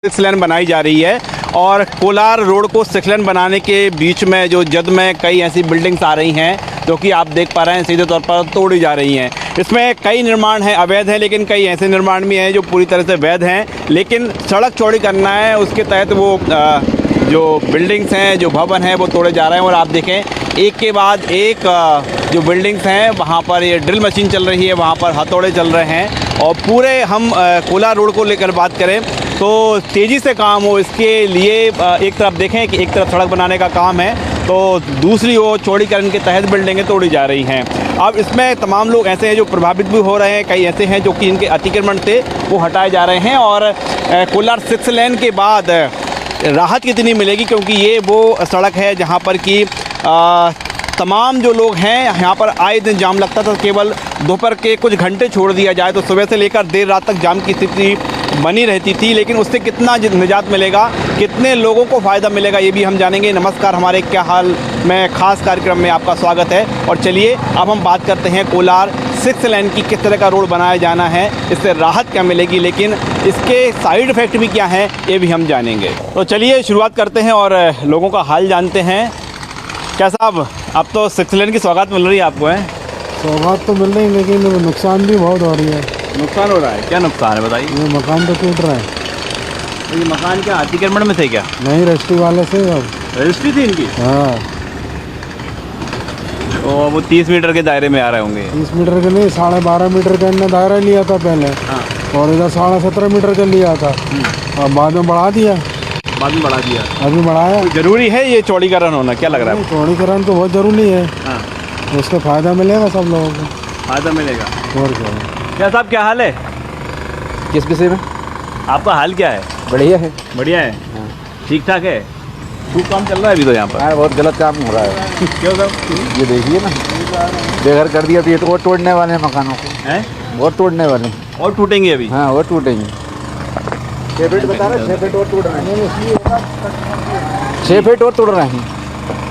6 लेन बनाई जा रही है और कोलार रोड को 6 लेन बनाने के बीच में जो जद में कई ऐसी बिल्डिंग्स आ रही हैं जो कि आप देख पा रहे हैं सीधे तौर पर तोड़ी जा रही हैं। इसमें कई निर्माण हैं अवैध हैं, लेकिन कई ऐसे निर्माण भी हैं जो पूरी तरह से वैध हैं। लेकिन सड़क चौड़ी करना है, उसके तहत वो जो बिल्डिंग्स हैं, जो भवन हैं, वो तोड़े जा रहे हैं। और आप देखें एक के बाद एक जो बिल्डिंग्स हैं वहाँ पर ये ड्रिल मशीन चल रही है, वहाँ पर हथौड़े चल रहे हैं। और पूरे हम कोलार रोड को लेकर बात करें तो तेज़ी से काम हो, इसके लिए एक तरफ देखें कि एक तरफ सड़क बनाने का काम है तो दूसरी ओर चौड़ीकरण के तहत बिल्डिंगें तोड़ी जा रही हैं। अब इसमें तमाम लोग ऐसे हैं जो प्रभावित भी हो रहे हैं, कई ऐसे हैं जो कि इनके अतिक्रमण थे वो हटाए जा रहे हैं। और कोलार 6 लेन के बाद राहत कितनी मिलेगी, क्योंकि ये वो सड़क है जहाँ पर कि तमाम जो लोग हैं यहाँ पर आए दिन जाम लगता था। केवल दोपहर के कुछ घंटे छोड़ दिया जाए तो सुबह से लेकर देर रात तक जाम की स्थिति बनी रहती थी। लेकिन उससे कितना निजात मिलेगा, कितने लोगों को फ़ायदा मिलेगा, ये भी हम जानेंगे। नमस्कार, हमारे क्या हाल में ख़ास कार्यक्रम में आपका स्वागत है। और चलिए अब हम बात करते हैं कोलार 6 लेन की किस तरह का रोड बनाया जाना है, इससे राहत क्या मिलेगी, लेकिन इसके साइड इफ़ेक्ट भी क्या हैं ये भी हम जानेंगे। तो चलिए शुरुआत करते हैं और लोगों का हाल जानते हैं। क्या साहब, अब तो 6 लेन की सौगात मिल रही है आपको? है सौगात तो मिल रही है, लेकिन नुकसान भी बहुत हो रही है। नुकसान हो रहा है? क्या नुकसान है बताइए। ये मकान तो टूट रहा है। तो ये मकान क्या अतिक्रमण में थे क्या? नहीं, रजिस्ट्री वाले से। अब रजिस्ट्री थी इनकी? हाँ। तो वो 30 मीटर के दायरे में आ रहे होंगे। 30 मीटर के नहीं, 12.5 मीटर का इनने दायरा लिया था पहले। हाँ। और इधर 17.5 मीटर का लिया था और बाद में बढ़ा दिया। बाद में बढ़ा दिया? अभी बढ़ाया। तो जरूरी है ये चौड़ीकरण होना? क्या लग रहा है? चौड़ीकरण तो बहुत ज़रूरी है। हाँ। उसका फ़ायदा मिलेगा सब लोगों को। फ़ायदा मिलेगा। और क्या? क्या साहब, क्या हाल है? किस विषय में? आपका हाल क्या है? बढ़िया है। बढ़िया है? ठीक ठाक है? खूब काम चल रहा है अभी तो यहाँ पर? हाँ, बहुत गलत काम हो रहा है। क्यों साहब? ये देखिए ना, बेघर कर दिया। तो ये तो और तोड़ने वाले हैं मकानों को। हैं? और तोड़ने वाले। और टूटेंगे अभी? हाँ, और टूटेंगे। 6 फीट बता रहे हैं, 6 फीट और तोड़ रहे हैं। 6 फीट और तोड़ रहे हैं,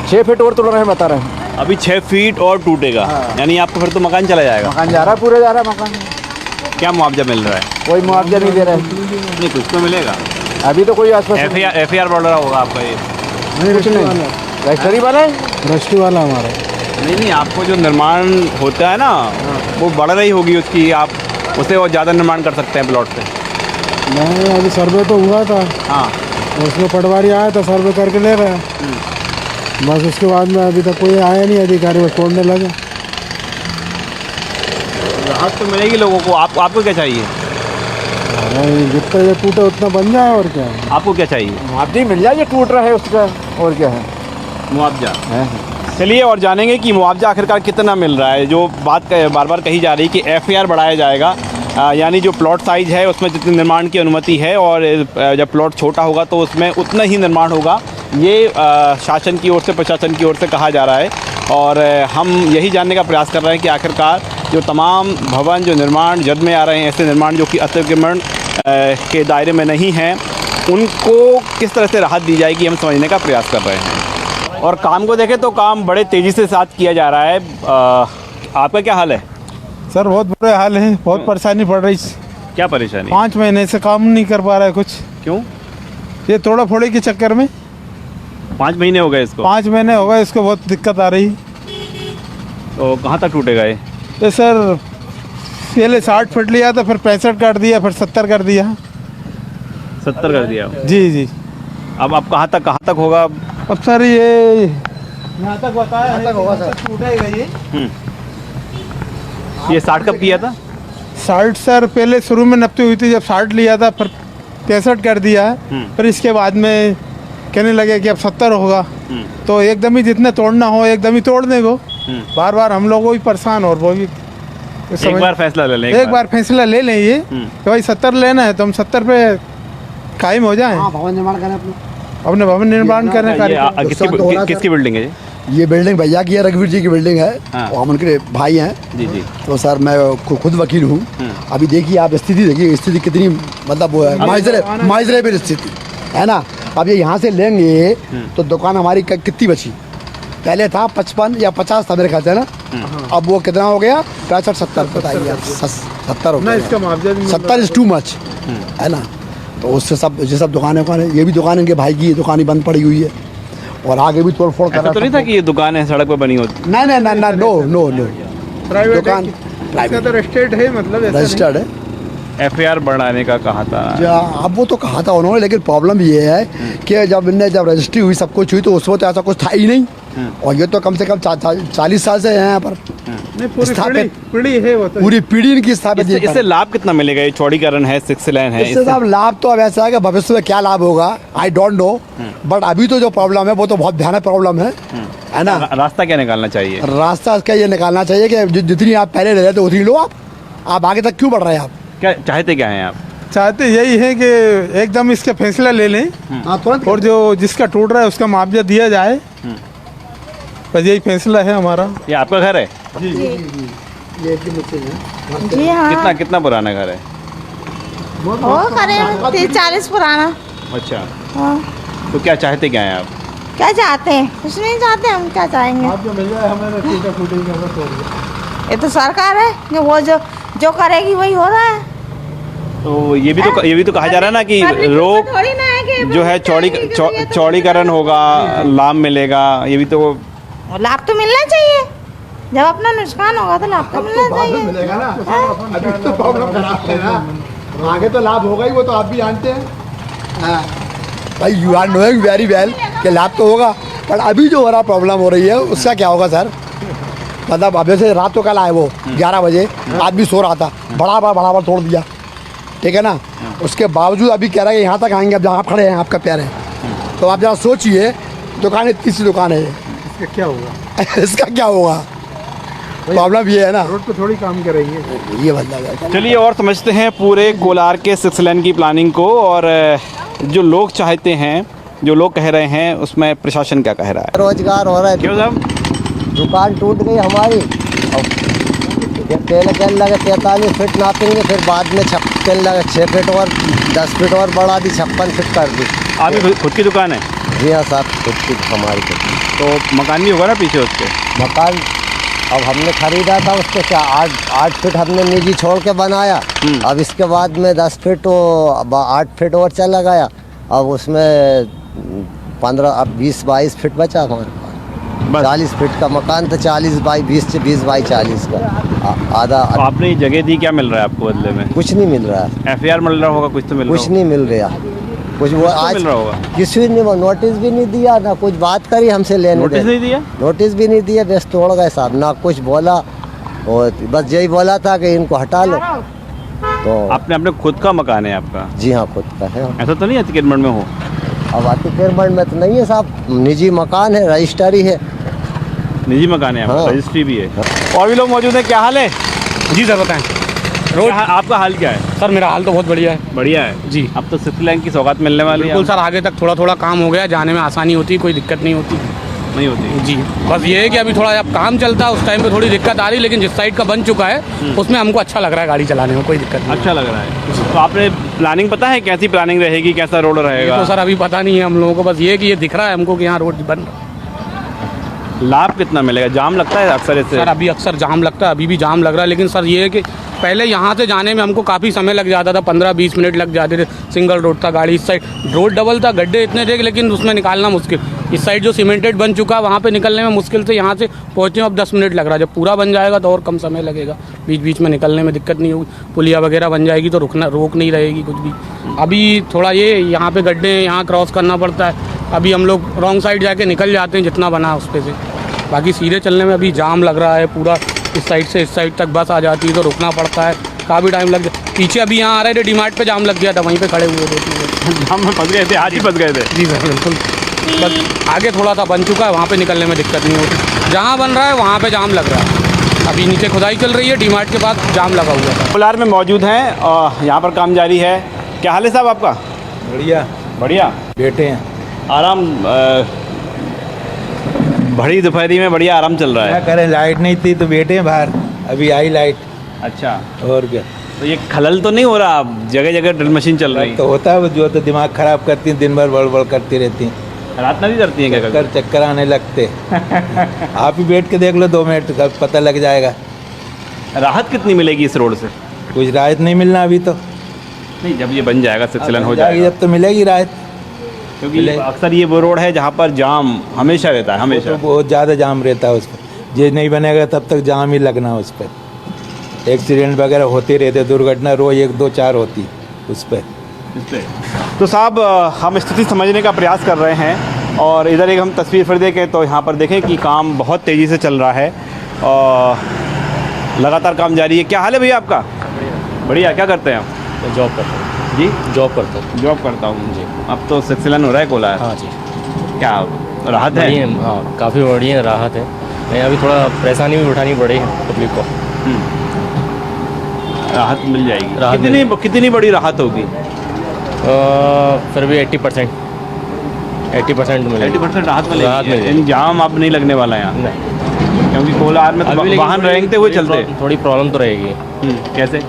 6 फीट और तोड़ रहे हैं, बता रहे हैं। अभी 6 फीट और टूटेगा? हाँ। यानी आपको फिर तो मकान चला जाएगा? मकान जा रहा है, पूरे जा रहा है मकान। क्या मुआवजा मिल रहा है? कोई मुआवजा नहीं दे रहा है। नहीं, कुछ तो मिलेगा। अभी तो कोई आसपास FAR बढ़ रहा होगा आपका ये? कुछ नहीं। रजिस्ट्री वाला है, रजिस्ट्री वाला हमारा। नहीं, आपको जो निर्माण होता है ना वो बढ़ रही होगी उसकी, आप उसे और ज़्यादा निर्माण कर सकते हैं प्लॉट से। नहीं, अभी सर्वे तो हुआ था। हाँ। उसमें पटवारी आया था, सर्वे करके ले रहे हैं। बस उसके बाद में अभी तक कोई आया नहीं अधिकारी, बस तोड़ने लगे। राहत तो मिलेगी लोगों को। आपको क्या चाहिए? नहीं, जितना ये टूटे उतना बन जाए। और क्या? आपको क्या चाहिए? मुआवजा मिल जाए, ये टूट रहा है उसका। और क्या है? मुआवजा है। चलिए और जानेंगे कि मुआवजा आखिरकार कितना मिल रहा है। जो बात बार बार कही जा रही है कि FAR बढ़ाया जाएगा, यानी जो प्लॉट साइज़ है उसमें जितनी निर्माण की अनुमति है, और जब प्लॉट छोटा होगा तो उसमें उतना ही निर्माण होगा। ये शासन की ओर से, प्रशासन की ओर से कहा जा रहा है। और हम यही जानने का प्रयास कर रहे हैं कि आखिरकार जो तमाम भवन, जो निर्माण जद में आ रहे हैं, ऐसे निर्माण जो कि अतिक्रमण के दायरे में नहीं हैं, उनको किस तरह से राहत दी जाएगी, हम समझने का प्रयास कर रहे हैं। और काम को देखें तो काम बड़े तेज़ी से साथ किया जा रहा है। आपका क्या हाल है? सर बहुत बुरे हाल है, बहुत परेशानी पड़ रही। क्या परेशानी? 5 महीने से काम नहीं कर पा रहा है कुछ। क्यों? ये तोड़ा फोड़ी के चक्कर में 5 महीने हो गए इसको? 5 महीने हो गए, इसको बहुत दिक्कत आ रही। तो कहाँ तक टूटेगा ये? तो सर पहले 60 फीट लिया था, फिर 65 कर दिया, फिर 70 कर दिया। 70 कर दिया? जी जी। अब कहाँ तक होगा? अब सर ये यहाँ तक बताया, यहाँ तक होगा सर, टूटेगा ये। ये 60 कब किया था? 60 सर पहले शुरू में नपती हुई थी, जब 60 लिया था, फिर 65 कर दिया। फिर इसके बाद में कहने लगे कि अब 70 होगा। तो एकदम ही जितने तोड़ना हो एकदम ही तोड़ दें। वो बार बार हम लोग भी परेशान, और वो भी एक बार फैसला ले लें। एक बार फैसला ले लें ये कि भाई 70 लेना है तो हम 70 पे कायम हो जाएं। भवन निर्माण करें अपने भवन निर्माण करने का। किसकी बिल्डिंग है ये बिल्डिंग भैया की है, रघुवीर जी की बिल्डिंग है। हाँ। और हम उनके भाई हैं। जी जी। तो सर मैं खुद वकील हूँ। अभी देखिए आप स्थिति देखिए, स्थिति कितनी मतलब वो है, माइजरे भी स्थिति है ना। अब ये यहाँ से लेंगे तो दुकान हमारी कितनी बची? पहले था 55 या 50 था मेरे ख्याल से ना। अब वो कितना हो गया? 65-70 बताइए। 70 हो गया। 70 इज टू मच है ना। तो उससे सब ये सब दुकानें ये भी दुकान इनके भाई की दुकान ही बंद पड़ी हुई है और आगे भी तोड़ फोड़ कर ऐसा तो नहीं था कि ये दुकान है सड़क पे बनी होती? नहीं नहीं नहीं नो नो नो प्राइवेट दुकान इसका प्राइवेट तो रजिस्टर्ड है, मतलब ऐसा नहीं। रजिस्टर्ड है। FIR बढ़ाने का कहा था। अब वो तो कहा था उन्होंने, लेकिन प्रॉब्लम ये है कि जब रजिस्ट्री हुई सब कुछ हुई तो उस वक्त ऐसा कुछ था ही नहीं। और ये तो कम से कम 40 साल से है यहाँ पर नहीं, पूरी स्थापित। पीढ़ी है वो तो। पूरी पीढ़ी इनकी स्थापित। इससे लाभ कितना मिलेगा? ये चौड़ीकरण है, 6 लेन है, इससे साहब लाभ तो अब ऐसा है कि भविष्य में क्या लाभ होगा आई डोंट नो, बट अभी तो जो प्रॉब्लम है वो तो बहुत भयानक प्रॉब्लम है ना। रास्ता क्या निकालना चाहिए? रास्ता इसका ये निकालना चाहिए कि जितनी आप पहले ले रहे थे उतनी लो आप आगे तक क्यों बढ़ रहे हैं आप? क्या चाहते क्या हैं आप? चाहते यही है कि एकदम इसके फैसला ले लें हाँ तुरंत। और जो जिसका टूट रहा है उसका मुआवजा दिया जाए, बस यही फैसला है हमारा। ये आपका घर है? जी हाँ, कितना पुराना घर है? वो करीब 30-40 पुराना। अच्छा, हाँ। तो क्या चाहते क्या हैं आप? क्या चाहते हैं? कुछ नहीं चाहते, हम क्या चाहेंगे? आपको मिल जाए हमें टूटा फूटेगा। ये तो सरकार है कि वो जो करेगी वही हो रहा है। तो ये भी तो कहा जा रहा है ना कि रोक थोड़ी ना है कि जो है चौड़ीकरण होगा, लाभ मिलेगा, ये भी तो लाभ तो मिलना चाहिए। जब अपना नुकसान होगा तो लाभ तो मिलना चाहिए। मिलेगा ना, अभी तो प्रॉब्लम खराब है ना, आगे तो लाभ होगा ही, वो तो आप भी जानते हैं। हाँ। भाई you are knowing very well कि लाभ तो होगा, पर अभी जो हो रहा प्रॉब्लम हो रही है उसका क्या होगा सर? मतलब अब जैसे रात को कल आए वो 11 बजे, आदमी सो रहा था, बड़ा तोड़ दिया, ठीक है ना। उसके बावजूद अभी कह रहा है कि यहाँ तक आएंगे, अब जहाँ आप खड़े हैं आपका पैर है, तो आप जरा सोचिए, दुकान तीसरी दुकान है, इसका क्या होगा? इसका क्या होगा? प्रॉब्लम ये है ना, रोड पे थोड़ी काम करेंगे। ये मतलब है। चलिए और समझते हैं पूरे कोलार के 6 लेन की प्लानिंग को, और जो लोग चाहते हैं, जो लोग कह रहे हैं, उसमें प्रशासन क्या कह रहा है? रोजगार हो रहा है। क्यों साहब? दुकान टूट गई हमारी, और पहले कहने लगे 43 फीट नापेंगे, फिर बाद में कहने लगे 6 फीट और 10 फीट और बढ़ा दी, 56 फीट कर दी। आपकी खुद की दुकान है? जी हाँ साहब, खुद की हमारी खुद की। तो मकान भी होगा ना पीछे उसके? मकान अब हमने खरीदा था उसको क्या 8 फीट हमने निजी छोड़ के बनाया। अब इसके बाद में 10 फीट तो 8 फीट और चला गया, अब उसमें 15 अब 20-22 फीट बचा हमारे पास। 40 फीट का मकान था, 40 बाई 20 बाई 40 का आधा। तो आपने ये जगह दी, क्या मिल रहा है आपको बदले में? कुछ नहीं मिल रहा है। FIR मिल रहा होगा, कुछ तो मिल रहा कुछ नहीं मिल रहा, कुछ वो आज मिल रहा होगा। किसी ने नोटिस भी नहीं दिया, ना कुछ बात करी हमसे लेने नोटिस देने। नहीं दिया? नोटिस भी नहीं दिया, बस तोड़ गए साहब, ना कुछ बोला, और बस यही बोला था कि इनको हटा लो। तो आपने अपने खुद का मकान है आपका? जी हाँ, खुद का है। ऐसा तो नहीं अतिक्रमण में हो? अब अतिक्रमण में तो नहीं है साहब, निजी मकान है, रजिस्ट्री है। निजी मकान है आपका? हाँ। रजिस्ट्री भी है। और भी लोग मौजूद हैं, क्या हाल है? जी सर बताएं। रोड आपका हाल क्या है? सर मेरा हाल तो बहुत बढ़िया है। बढ़िया है जी। अब तो 6 लेन की सौगात मिलने वाली है? बिल्कुल सर, आगे तक थोड़ा थोड़ा काम हो गया, जाने में आसानी होती है, कोई दिक्कत नहीं होती। नहीं होती? जी, बस ये है कि अभी थोड़ा जब काम चलता है उस टाइम पे थोड़ी दिक्कत आ रही है, लेकिन जिस साइड का बन चुका है उसमें हमको अच्छा लग रहा है गाड़ी चलाने में, कोई दिक्कत नहीं। अच्छा लग रहा है। तो आपने प्लानिंग पता है कैसी प्लानिंग रहेगी, कैसा रोड ये रहेगा? तो सर अभी पता नहीं है हम लोगों को, बस ये है कि ये दिख रहा है हमको कि यहाँ रोड बन रहा है। लाभ कितना मिलेगा? जाम लगता है अक्सर इससे? सर अभी अक्सर जाम लगता है, अभी भी जाम लग रहा है, लेकिन सर ये है कि पहले यहाँ से जाने में हमको काफ़ी समय लग जाता था, 15-20 मिनट लग जाते थे। सिंगल रोड था, गाड़ी इस साइड रोड डबल था, गड्ढे इतने थे लेकिन उसमें निकालना मुश्किल। इस साइड जो सीमेंटेड बन चुका है वहाँ पे निकलने में मुश्किल से यहाँ से पहुँचने में अब 10 मिनट लग रहा है। जब पूरा बन जाएगा तो और कम समय लगेगा, बीच बीच में निकलने में दिक्कत नहीं होगी। पुलिया वगैरह बन जाएगी तो रोक नहीं रहेगी कुछ भी। अभी थोड़ा ये यहाँ पे गड्ढे हैं, यहाँ क्रॉस करना पड़ता है, अभी हम लोग रॉन्ग साइड जाके निकल जाते हैं जितना बना उस पर से। बाकी सीधे चलने में अभी जाम लग रहा है पूरा, इस साइड से इस साइड तक बस आ जाती है तो रुकना पड़ता है, काफ़ी टाइम लग जाता। पीछे अभी यहाँ आ रहे थे डीमार्ट पे जाम लग गया था, वहीं पे खड़े हुए थे। जाम में फंस गए थे, आज ही फंस गए थे? जी सर बिल्कुल, बस आगे थोड़ा सा बन चुका है, वहाँ पे निकलने में दिक्कत नहीं होती। जहाँ बन रहा है वहाँ पे जाम लग रहा है। अभी नीचे खुदाई चल रही है, डीमार्ट के पास जाम लगा हुआ था। कोलार में मौजूद हैं और यहाँ पर काम जारी है। क्या हाल है साहब आपका? बढ़िया बढ़िया। बैठे हैं, आराम? बड़ी दोपहरी में बढ़िया आराम चल रहा क्या है। करें, लाइट नहीं थी तो बैठे हैं बाहर, अभी आई लाइट। अच्छा, और क्या, तो ये खलल तो नहीं हो रहा? जगह जगह ड्रिल मशीन चल रही है? तो होता है, जो तो दिमाग खराब करती हैं, दिन भर बड़बड़ करती रहती हैं, रात में भी करती हैं क्या? चक्कर आने लगते। आप ही बैठ के देख लो 2 मिनट, सब पता लग जाएगा। राहत कितनी मिलेगी इस रोड से? कुछ राहत नहीं मिलना अभी तो, नहीं, जब ये बन जाएगा, सिक्स लेन हो जाएगी जाएगा, जब तो मिलेगी राहत। क्योंकि अक्सर ये वो रोड है जहाँ पर जाम हमेशा रहता है, हमेशा। तो बहुत ज़्यादा जाम रहता है उस पर, ये नहीं बनेगा तब तक जाम ही लगना उस पर। एक्सीडेंट वगैरह होते रहते, दुर्घटना रोज 1 2 4 होती उस पर। तो साहब हम स्थिति समझने का प्रयास कर रहे हैं और इधर एक हम तस्वीर फिर देखें तो यहाँ पर देखें कि काम बहुत तेज़ी से चल रहा है और लगातार काम जारी है। क्या हाल है भैया आपका? बढ़िया। क्या करते हैं आप? जॉब करता हूँ जी, जॉब करता हूँ। जॉब करता हूँ जी। अब तो सिक्स लेन हो रहा है कोलार। हाँ जी, क्या राहत है? बढ़िया, हाँ काफ़ी बढ़िया राहत है। नहीं, अभी थोड़ा परेशानी भी उठानी पड़ी है पब्लिक को। राहत मिल जाएगी। राहत कितनी बड़ी राहत होगी? फिर भी 80% मिलेगी। 80% राहत राहत मिलेगी, मिलेगी। यानी जाम अब नहीं लगने वाला है यहाँ, नहीं, क्योंकि कोलार में तो अभी लेकिन वाहन थोड़ी- रेंगते हुए थोड़ी चलते थोड़ी प्रॉब्लम तो रहेगी। कैसे?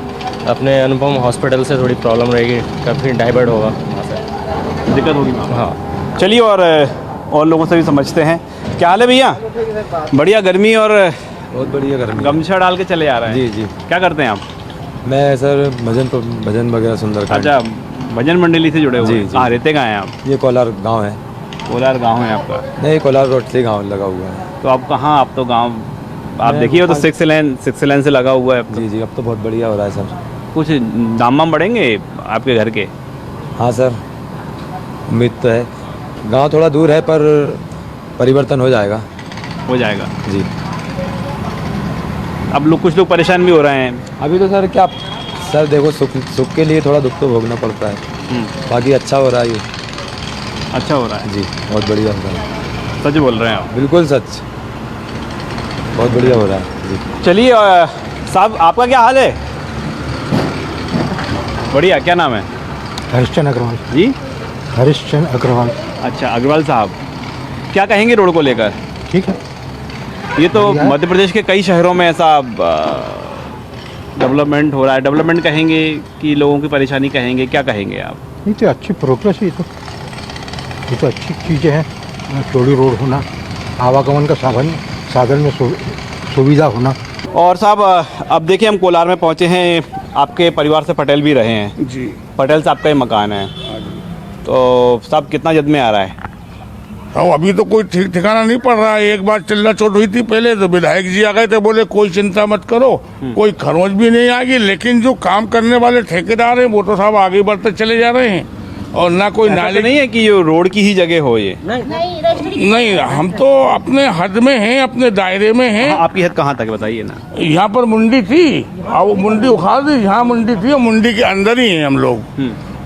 अपने अनुपम हॉस्पिटल से थोड़ी प्रॉब्लम रहेगी, काफ़ी डाइवर्ट होगा वहाँ से, दिक्कत होगी वहाँ। हाँ। चलिए और लोगों से भी समझते हैं। क्या हाल है भैया? बढ़िया। गर्मी और बहुत बढ़िया गर्मी। गमछा डाल के चले आ रहे हैं। जी जी। क्या करते हैं आप? मैं सर भजन वगैरह सुंदरकांड। अच्छा, भजन मंडली से जुड़े हुए जी, हैं। जी। कहाँ रहते कहाँ हैं आप? ये कोलार गांव है। कोलार गांव है आपका? नहीं, कोलार रोड से गांव लगा हुआ है। तो आप कहाँ? आप तो गांव, आप मैं देखिए वो तो भोपाल- सिक्स लेन से लगा हुआ है अब तो। जी जी, अब तो बहुत बढ़िया हो रहा है सर। कुछ दाम वाम बढ़ेंगे आपके घर के? हाँ सर, उम्मीद तो है। गांव थोड़ा दूर है पर परिवर्तन हो जाएगा। हो जाएगा जी। अब कुछ लोग परेशान भी हो रहे हैं। अभी तो सर क्या सर देखो, सुख के लिए थोड़ा दुख तो भोगना पड़ता है। बाकी अच्छा हो रहा है ये। अच्छा हो रहा है जी, बहुत बढ़िया हो रहा है। सच बोल रहे हैं आप? बिल्कुल सच, बहुत बढ़िया हो रहा है जी। चलिए साहब, आपका क्या हाल है? बढ़िया। क्या नाम है? हरिश्चंद्र अग्रवाल। जी, हरिश्चंद्र अग्रवाल। अच्छा, अग्रवाल साहब, क्या कहेंगे रोड को लेकर? ठीक है। ये तो मध्य प्रदेश के कई शहरों में ऐसा डेवलपमेंट हो रहा है। डेवलपमेंट कहेंगे कि लोगों की परेशानी कहेंगे, क्या कहेंगे आप? ये तो अच्छी प्रोग्रेस है। ये तो अच्छी चीज़ें हैं। चौड़ी रोड होना, आवागमन का साधन में सुविधा होना। और साहब अब देखिए हम कोलार में पहुंचे हैं, आपके परिवार से पटेल भी रहे हैं। जी। पटेल साहब का ही मकान है। तो साहब कितना जद में आ रहा है? हाँ, अभी तो कोई ठीक ठिकाना नहीं पड़ रहा है। एक बार चिल्ला चोट हुई थी पहले, तो विधायक जी आ गए थे, बोले कोई चिंता मत करो, कोई खरोंच भी नहीं आएगी। लेकिन जो काम करने वाले ठेकेदार हैं वो तो साहब आगे बढ़ते चले जा रहे हैं। और ना कोई ऐसा नाले तो नहीं है कि ये रोड की ही जगह हो ये? नहीं, हम तो अपने हद में हैं, अपने दायरे में हैं। आपकी हद कहाँ तक बताइए ना? यहाँ पर मुंडी थी और वो मुंडी उखाड़ दी। यहाँ मुंडी थी और मुंडी के अंदर ही हैं हम लोग।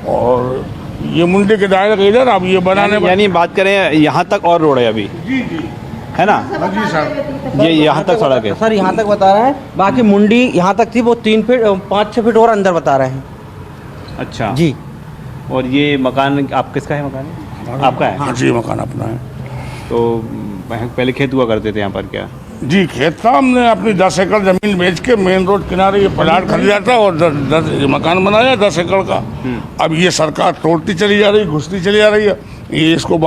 और ये मुंडी के दायरे के इधर अब ये बनाने यानी बात करें यहाँ तक और रोड है अभी? जी जी, है ना? जी सर। ये यहाँ तक सड़क है? सर यहाँ तक बता रहे हैं, बाकी मुंडी यहाँ तक थी, वो 3 फीट 5-6 फीट और अंदर बता रहे हैं। अच्छा जी। और ये मकान आप किसका है? मकान आपका है? हाँ जी, मकान अपना है। तो पहले खेत हुआ करते थे यहाँ पर क्या? जी, खेत था। हमने अपनी 10 एकड़ जमीन बेच के मेन रोड किनारे ये प्लाट खरीदा था और 10 मकान बनाया 10 एकड़ का। अब ये सरकार तोड़ती चली जा रही, घुसती चली जा रही है। ये इसको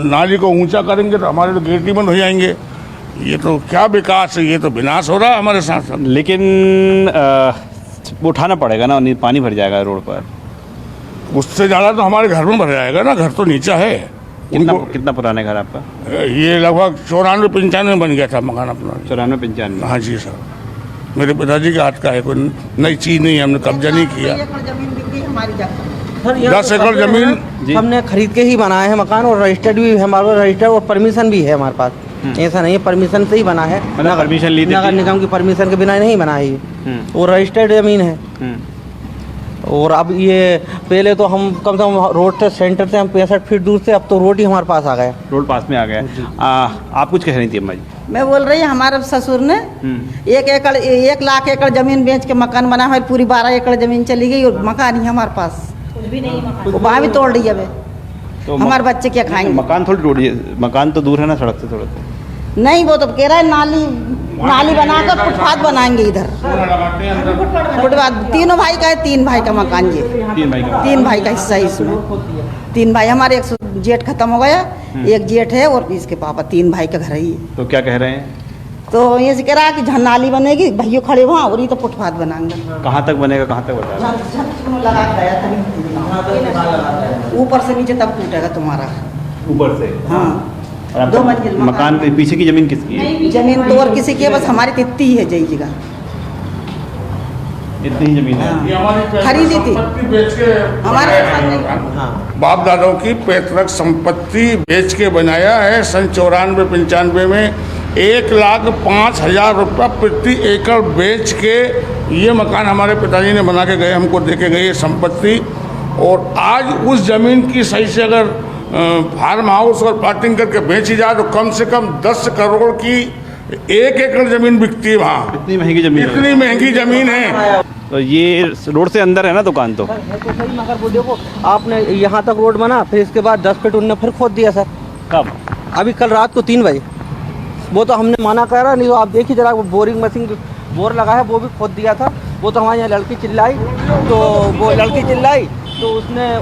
नाली को ऊंचा करेंगे तो हमारे तो गेट ही बंद हो जाएंगे। ये तो क्या विकास है, ये तो विनाश हो रहा है हमारे साथ साथ। लेकिन उठाना पड़ेगा ना, नहीं पानी भर जाएगा रोड पर। उससे ज़्यादा तो हमारे घर में भर जाएगा ना, घर तो नीचा है। कितना पुराना घर आपका? ये लगभग 94-95 बन गया था मकान अपना। 94-95? हाँ जी सर, मेरे पिताजी के हाथ का है, कोई नई चीज़ नहीं है, हमने कब्जा नहीं किया। सर 10 एकड़ जमीन हमने खरीद के ही बनाया है मकान, और रजिस्टर्ड भी है हमारे पास, रजिस्टर्ड और परमिशन भी है हमारे पास। ऐसा नहीं है, परमिशन से ही बना है। परमिशन ली थी? नगर निगम की परमिशन के बिना नहीं बना है ये, और रजिस्टर्ड जमीन है। और अब ये पहले तो हम कम से कम रोड से सेंटर से हम 65 फीट दूर से, अब तो रोड ही हमारे पास आ गया। रोड पास में आ गया। आप कुछ कह रही थी अम्मा जी? मैं बोल रही हमारे ससुर ने 1 लाख एकड़ जमीन बेच के मकान बना है, पूरी 12 एकड़ जमीन चली गई और मकान ही हमारे पास, वहाँ भी तोड़ दिया है। तो हमारे बच्चे क्या खाएंगे? मकान थोड़ी तोड़िए, मकान तो दूर है ना सड़क से थोड़ा सा। नहीं, वो तो कह रहा है नाली बनाकर फुटपाथ बनाएंगे इधर। फुटपाथ तीनों भाई का है, 3 भाई का मकान ये। 3 भाई का हिस्सा है इसमें। 3 भाई हमारे, एक जेठ खत्म हो गया, एक जेठ है और इसके पापा, 3 भाई का घर है ये। तो क्या कह रहे हैं? तो ये से कह रहा है कि जहाँ नाली बनेगी भैया खड़े वहाँ और ही तो फुटपाथ बनाएंगे। कहाँ तक बनेगा, कहाँ तक बता रहे लगा गया तभी ऊपर से नीचे तब टूटेगा तुम्हारा, ऊपर से? हाँ। और आपका 2 मंजिल मकान के पीछे की जमीन किसकी है? जमीन तो और किसी की है, बस हमारी तो इतनी ही है जई जगह, इतनी ही जमीन है। ये हमारी खरीदी थी। संपत्ति बेच के हमारे बाप दादाओं की पैतृक संपत्ति बेच के बनाया है। सन 94-95 में 1,05,000 रुपया प्रति एकड़ बेच के ये मकान हमारे पिताजी ने बना के गए, हमको दे के गए ये संपत्ति। और आज उस ज़मीन की सही से अगर फार्म हाउस और प्लाटिंग करके बेची जाए तो कम से कम 10 करोड़ की 1 एकड़ ज़मीन बिकती है वहाँ। इतनी महंगी जमीन है। इतनी महंगी ज़मीन है। तो ये रोड से अंदर है ना दुकान? तो है तो सही, मगर वो देखो आपने यहाँ तक रोड बना, फिर इसके बाद 10 फीट उनने फिर खोद दिया सर। कब? अभी कल रात को 3 बजे। वो तो हमने मना करा नहीं, तो आप देखिए जरा, वो बोरिंग मशीन बोर लगा है वो भी खोद दिया था। वो तो हमारे यहाँ लड़की चिल्लाई, तो वो लड़की चिल्लाई तो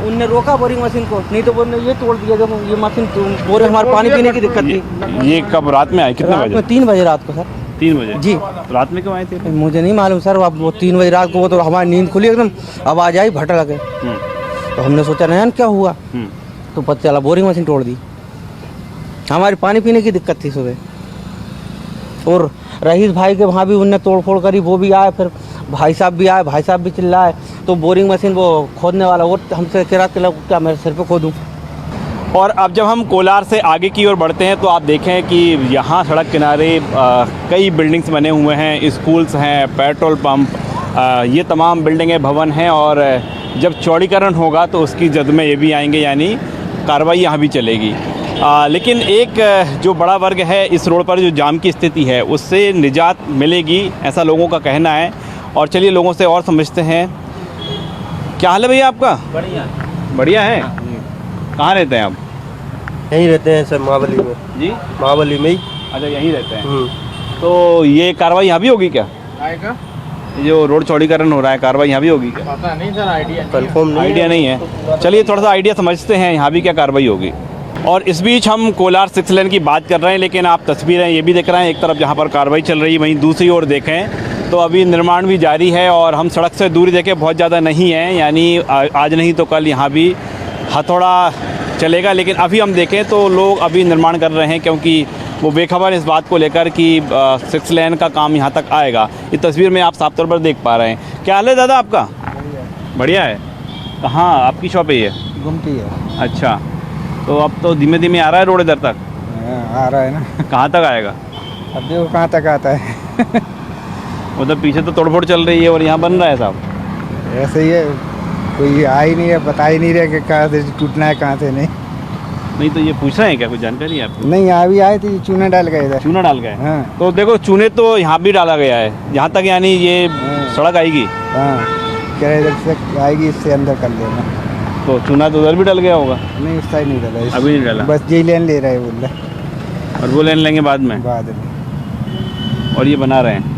उनने रोका बोरिंग मशीन को, नहीं तो वो ये तोड़ दिया। जब ये मशीन बोरिंग हमारे पानी पीने की दिक्कत थी। ये कब रात में आए? कितने बजे? 3 बजे रात को सर। 3 बजे जी। तो रात में क्यों आए थे? मुझे नहीं मालूम सर, अब वो 3 बजे रात को वो तो हमारी नींद खुली एकदम, आवाज़ आई भटक लगे, तो हमने सोचा नयन क्या हुआ, तो पता चला बोरिंग मशीन तोड़ दी। हमारी पानी पीने की दिक्कत थी सुबह। और रईस भाई के वहाँ भी उनने तोड़ फोड़ करी, वो भी आए, फिर भाई साहब भी आए, भाई साहब भी चिल्लाए, तो बोरिंग मशीन वो खोदने वाला वो हमसे कह रहा क्या मेरे सिर पे खोदूँ। और अब जब हम कोलार से आगे की ओर बढ़ते हैं तो आप देखें कि यहाँ सड़क किनारे कई बिल्डिंग्स बने हुए हैं, स्कूल्स हैं, पेट्रोल पंप, ये तमाम बिल्डिंगें, भवन हैं। और जब चौड़ीकरण होगा तो उसकी जद में ये भी आएंगे, यानी कार्रवाई यहाँ भी चलेगी। लेकिन एक जो बड़ा वर्ग है इस रोड पर जो जाम की स्थिति है उससे निजात मिलेगी, ऐसा लोगों का कहना है। और चलिए लोगों से और समझते हैं। क्या हाल है भैया आपका? बढ़िया। बढ़िया है। कहाँ रहते हैं आप? यहीं रहते हैं सर, महाबली में। जी, महाबली में ही। अच्छा, यहीं रहते हैं। तो ये कार्रवाई यहाँ भी होगी क्या? आएगा ये जो रोड चौड़ीकरण हो रहा है, कार्रवाई यहाँ भी होगी क्या? पता नहीं सर, आइडिया कंफर्म आइडिया नहीं है। चलिए थोड़ा सा आइडिया समझते हैं यहाँ भी क्या कार्रवाई होगी। और इस बीच हम कोलार 6 लेन की बात कर रहे हैं, लेकिन आप तस्वीरें ये भी देख रहे हैं, एक तरफ जहाँ पर कार्रवाई चल रही है वहीं दूसरी ओर देखें तो अभी निर्माण भी जारी है। और हम सड़क से दूरी देखें बहुत ज़्यादा नहीं है, यानी आज नहीं तो कल यहाँ भी हथौड़ा चलेगा। लेकिन अभी हम देखें तो लोग अभी निर्माण कर रहे हैं, क्योंकि वो बेखबर इस बात को लेकर कि 6 लेन का काम यहाँ तक आएगा। ये तस्वीर में आप साफ तौर पर देख पा रहे हैं। क्या हाल है दादा आपका? बढ़िया है। कहाँ आपकी शॉप है ये? घूमती है। अच्छा, तो अब तो धीमे धीमे आ रहा है रोड इधर तक? आ रहा है ना। कहाँ तक आएगा? अब देखो कहाँ तक आता है। उधर पीछे तो तोड़फोड़ चल रही है और यहाँ बन रहा है साहब। ऐसे ही है, कोई आ ही नहीं है, बता ही नहीं रहे कि कहाँ से टूटना है कहाँ से नहीं। नहीं तो ये पूछ रहे हैं क्या, कुछ जानकारी है आपको? नहीं, अभी आए थे, चूना डाल गए इधर। चूना डाल गए? हाँ। तो देखो चूने तो यहाँ भी डाला गया है, यहाँ तक यानी ये सड़क आएगी। हाँ, कह रहे इधर से आएगी, इससे अंदर कर लेना। तो चूना तो उधर भी डल गया होगा? नहीं, उस साइड नहीं डाला, अभी नहीं डाला, बस यही लेन ले रहे हैं बोल रहे। और वो लेन लेंगे बाद में? बाद में। और ये बना रहे हैं।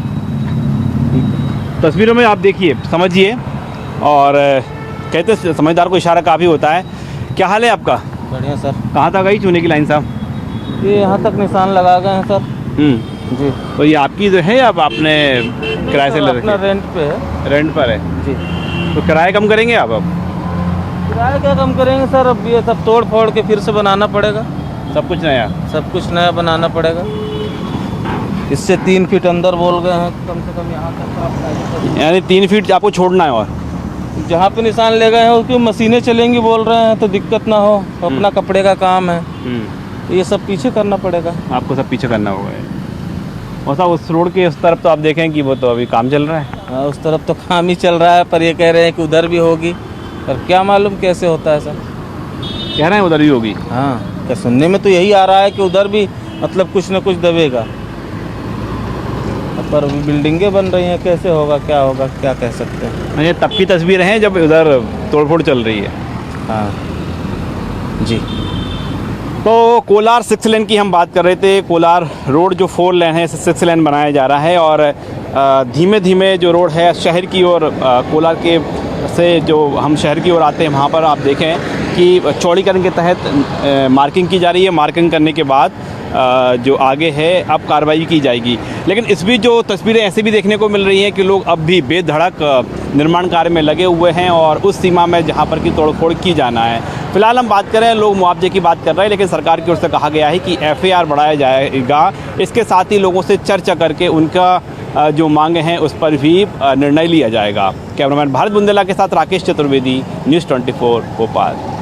तस्वीरों में आप देखिए, समझिए। और कहते समझदार को इशारा काफ़ी होता है। क्या हाल है आपका? बढ़िया सर। कहाँ तक आई चूने की लाइन साहब? ये यहाँ तक निशान लगा गए हैं सर। जी। तो ये आपकी जो है, अब आपने किराए से ले रखी अपना है? रेंट पे है। रेंट पर है जी। तो किराया कम करेंगे आप? अब किराया क्या कम करेंगे सर, अब ये सब तोड़ फोड़ के फिर से बनाना पड़ेगा, सब कुछ नया? सब कुछ नया बनाना पड़ेगा। इससे 3 फीट अंदर बोल गए हैं कम से कम यहाँ तक। यानी 3 फीट आपको छोड़ना है। और जहाँ पे निशान ले गए हैं उसकी मशीनें चलेंगी बोल रहे हैं, तो दिक्कत ना हो, अपना कपड़े का काम है, तो ये सब पीछे करना पड़ेगा। आपको सब पीछे करना होगा। और साहब उस रोड के उस तरफ तो आप देखें कि वो तो अभी काम चल रहा है। हाँ, उस तरफ तो काम ही चल रहा है, पर ये कह रहे हैं कि उधर भी होगी, पर क्या मालूम कैसे होता है सर। कह रहे हैं उधर भी होगी? हाँ, क्या सुनने में तो यही आ रहा है कि उधर भी मतलब कुछ न कुछ दबेगा, पर अभी बिल्डिंगें बन रही हैं, कैसे होगा क्या होगा क्या कह सकते हैं। ये तब की तस्वीरें हैं जब उधर तोड़फोड़ चल रही है। हाँ जी। तो कोलार 6 लेन की हम बात कर रहे थे। कोलार रोड जो 4 लेन है, 6 लेन बनाया जा रहा है। और धीमे धीमे जो रोड है शहर की ओर, कोलार के से जो हम शहर की ओर आते हैं वहाँ पर आप देखें कि चौड़ीकरण के तहत मार्किंग की जा रही है। मार्किंग करने के बाद जो आगे है अब कार्रवाई की जाएगी। लेकिन इस बीच जो तस्वीरें ऐसे भी देखने को मिल रही हैं कि लोग अब भी बेधड़क निर्माण कार्य में लगे हुए हैं और उस सीमा में जहां पर की तोड़फोड़ की जाना है। फिलहाल हम बात करें, लोग मुआवजे की बात कर रहे हैं, लेकिन सरकार की ओर से कहा गया है कि FAR बढ़ाया जाएगा। इसके साथ ही लोगों से चर्चा करके उनका जो मांगे हैं उस पर भी निर्णय लिया जाएगा। कैमरामैन भारत बुंदेला के साथ राकेश चतुर्वेदी, न्यूज़ 24 भोपाल।